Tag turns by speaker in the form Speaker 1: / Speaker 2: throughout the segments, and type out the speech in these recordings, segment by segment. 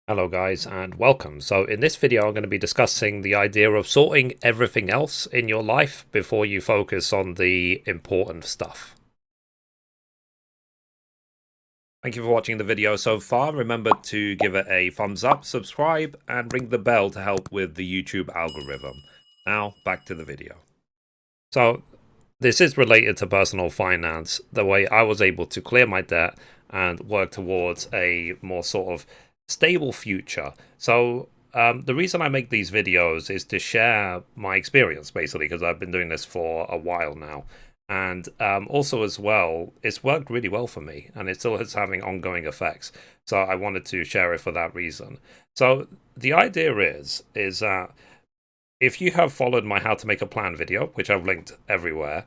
Speaker 1: Hello guys and welcome. So in this video I'm going to be discussing the idea of sorting everything else in your life before you focus on the important stuff. Thank you for watching the video so far. Remember to give it a thumbs up, subscribe and ring the bell to help with the YouTube algorithm. Now back to the video. So this is related to personal finance, the way I was able to clear my debt and work towards a more sort of stable future. So the reason I make these videos is to share my experience, basically, because I've been doing this for a while now. And also as well, it's worked really well for me and it still is having ongoing effects. So I wanted to share it for that reason. So the idea is that if you have followed my how to make a plan video, which I've linked everywhere,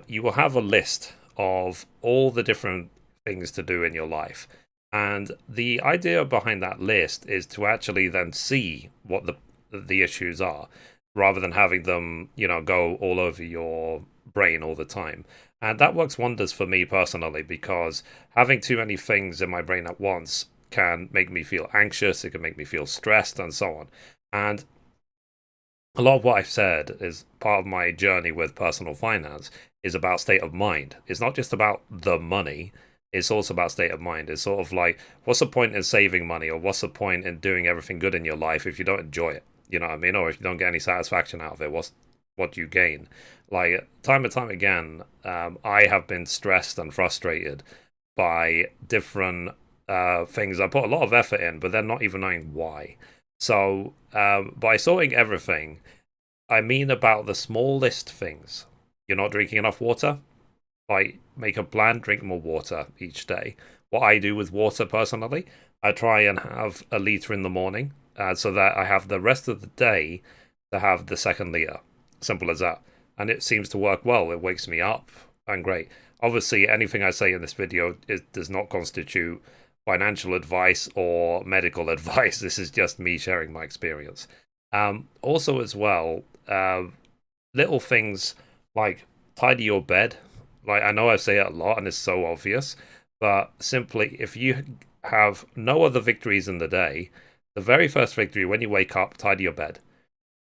Speaker 1: you will have a list of all the different things to do in your life. And the idea behind that list is to actually then see what the issues are, rather than having them, go all over your brain all the time. And that works wonders for me personally, because having too many things in my brain at once can make me feel anxious, it can make me feel stressed, and so on. And a lot of what I've said is part of my journey with personal finance is about state of mind. It's not just about the money, it's also about state of mind. It's sort of like, what's the point in saving money, or what's the point in doing everything good in your life if you don't enjoy it? You know what I mean? Or if you don't get any satisfaction out of it, what do you gain? Like, time and time again, I have been stressed and frustrated by different things I put a lot of effort in, but then not even knowing why. So, by sorting everything, I mean about the smallest things. You're not drinking enough water? Like, make a plan, drink more water each day. What I do with water personally, I try and have a liter in the morning, so that I have the rest of the day to have the second liter. Simple as that. And it seems to work well. It wakes me up and great. Obviously, anything I say in this video does not constitute financial advice or medical advice. This is just me sharing my experience. Also, as well, little things like tidy your bed. Like, I know I say it a lot and it's so obvious, but simply, if you have no other victories in the day, the very first victory, when you wake up, tidy your bed.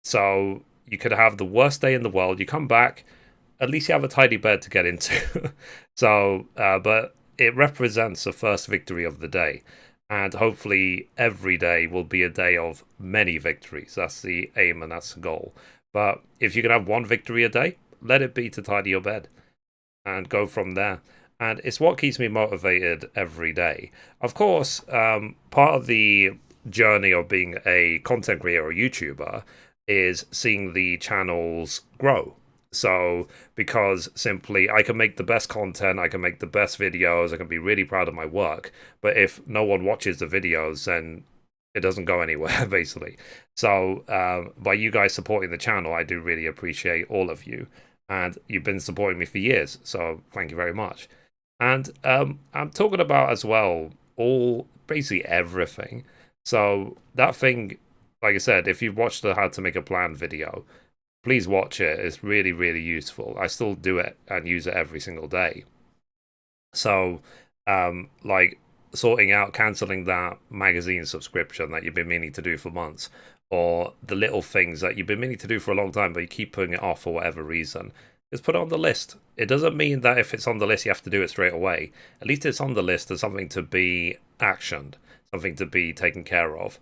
Speaker 1: So you could have the worst day in the world. You come back, at least you have a tidy bed to get into. So, but it represents the first victory of the day. And hopefully, every day will be a day of many victories. That's the aim and that's the goal. But if you can have one victory a day, let it be to tidy your bed and go from there. And it's what keeps me motivated every day. Of course, part of the journey of being a content creator or YouTuber is seeing the channels grow. So, because simply I can make the best content, I can make the best videos, I can be really proud of my work, but if no one watches the videos, then it doesn't go anywhere, basically. So, by you guys supporting the channel, I do really appreciate all of you. And you've been supporting me for years, so thank you very much. And I'm talking about as well, all basically everything. So, that thing, like I said, if you've watched the How to Make a Plan video, please watch it. It's really, really useful. I still do it and use it every single day. So, like sorting out canceling that magazine subscription that you've been meaning to do for months, or the little things that you've been meaning to do for a long time, but you keep putting it off for whatever reason, just put it on the list. It doesn't mean that if it's on the list, you have to do it straight away. At least it's on the list as something to be actioned, something to be taken care of.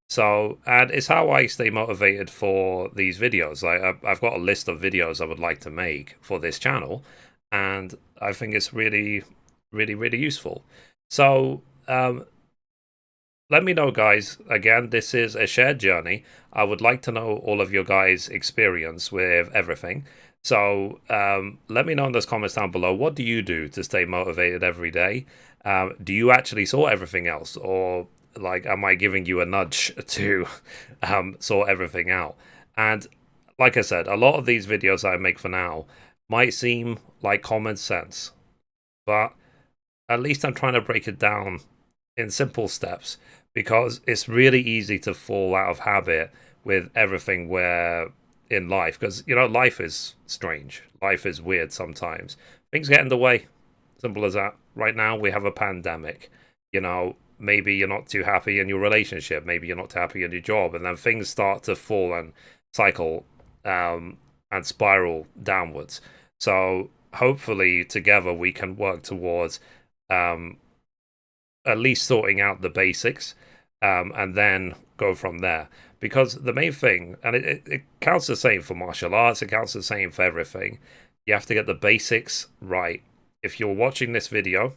Speaker 1: So, and it's how I stay motivated for these videos. Like, I've got a list of videos I would like to make for this channel, and I think it's really, really, really useful. So, let me know, guys. Again, this is a shared journey. I would like to know all of your guys' experience with everything. So, let me know in those comments down below. What do you do to stay motivated every day? Do you actually sort everything else, or like, am I giving you a nudge to sort everything out? And like I said, a lot of these videos I make for now might seem like common sense, but at least I'm trying to break it down in simple steps, because it's really easy to fall out of habit with everything where in life, because life is strange, life is weird sometimes, things get in the way. Simple as that. Right now we have a pandemic. you know maybe you're not too happy in your relationship, maybe you're not too happy in your job, and then things start to fall and cycle and spiral downwards. So hopefully together we can work towards um, at least sorting out the basics, and then go from there. Because the main thing, and it counts the same for martial arts, it counts the same for everything. You have to get the basics right. If you're watching this video,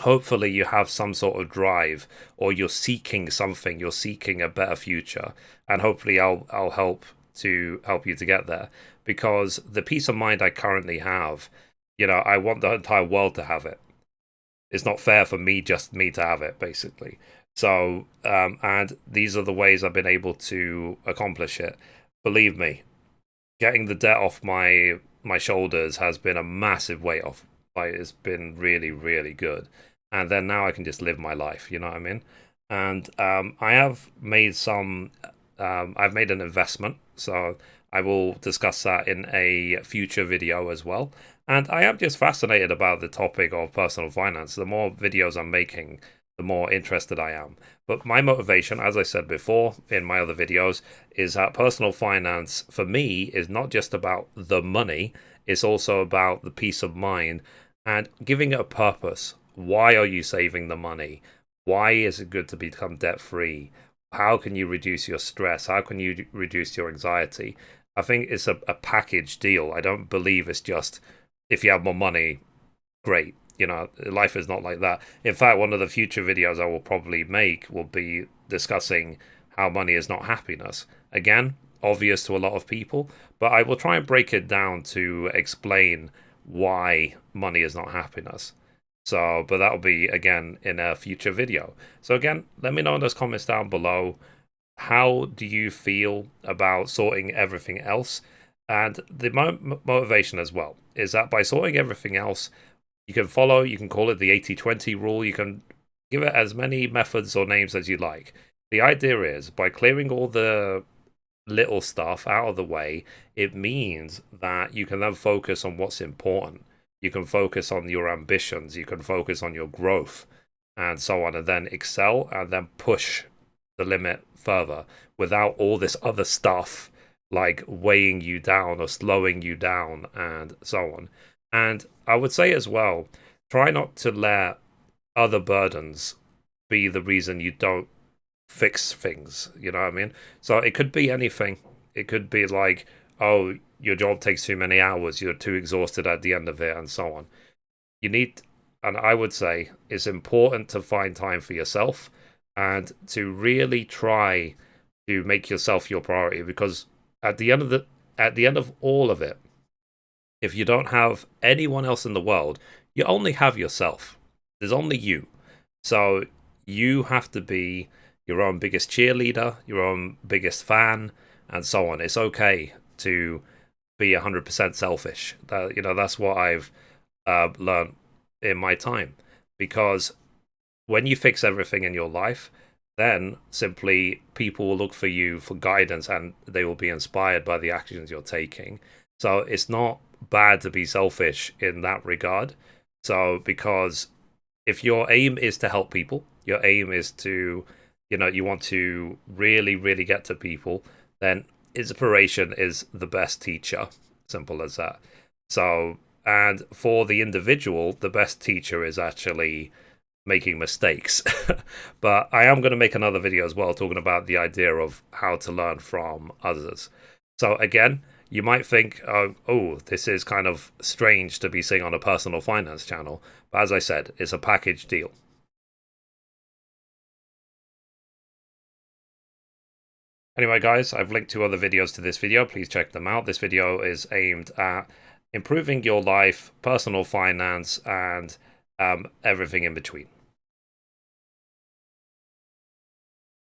Speaker 1: hopefully you have some sort of drive, or you're seeking something, you're seeking a better future, and hopefully I'll help you to get there. Because the peace of mind I currently have, I want the entire world to have it. It's not fair for just me to have it, basically. So, and these are the ways I've been able to accomplish it. Believe me, getting the debt off my shoulders has been a massive weight off. Like, it's been really, really good. And then now I can just live my life. You know what I mean? And I have made some. I've made an investment, so I will discuss that in a future video as well. And I am just fascinated about the topic of personal finance. The more videos I'm making, the more interested I am. But my motivation, as I said before in my other videos, is that personal finance for me is not just about the money, it's also about the peace of mind and giving it a purpose. Why are you saving the money? Why is it good to become debt free? How can you reduce your stress? How can you reduce your anxiety? I think it's a package deal. I don't believe it's just if you have more money, great. Life is not like that. In fact, one of the future videos I will probably make will be discussing how money is not happiness. Again, obvious to a lot of people, but I will try and break it down to explain why money is not happiness. So, but that'll be again in a future video. So again, let me know in those comments down below. How do you feel about sorting everything else? And the motivation as well is that by sorting everything else, you can call it the 80-20 rule. You can give it as many methods or names as you like. The idea is by clearing all the little stuff out of the way, it means that you can then focus on what's important. You can focus on your ambitions, you can focus on your growth, and so on, and then excel and then push the limit further without all this other stuff like weighing you down or slowing you down and so on. And I would say as well, try not to let other burdens be the reason you don't fix things. You know what I mean? So it could be anything. It could be like, oh, your job takes too many hours, you're too exhausted at the end of it, and so on. And I would say it's important to find time for yourself and to really try to make yourself your priority, because at the end of all of it, if you don't have anyone else in the world, you only have yourself. There's only you. So you have to be your own biggest cheerleader, your own biggest fan, and so on. It's okay to be 100% selfish. That's what I've learned in my time. Because when you fix everything in your life, then simply people will look for you for guidance and they will be inspired by the actions you're taking. So it's not bad to be selfish in that regard. So because if your aim is to help people, your aim is to, you want to really, really get to people, then inspiration is the best teacher. Simple as that. So, and for the individual, the best teacher is actually making mistakes. But I am going to make another video as well talking about the idea of how to learn from others. So again, you might think, oh, this is kind of strange to be seeing on a personal finance channel. But as I said, it's a package deal. Anyway, guys, I've linked to other videos to this video. Please check them out. This video is aimed at improving your life, personal finance, and everything in between.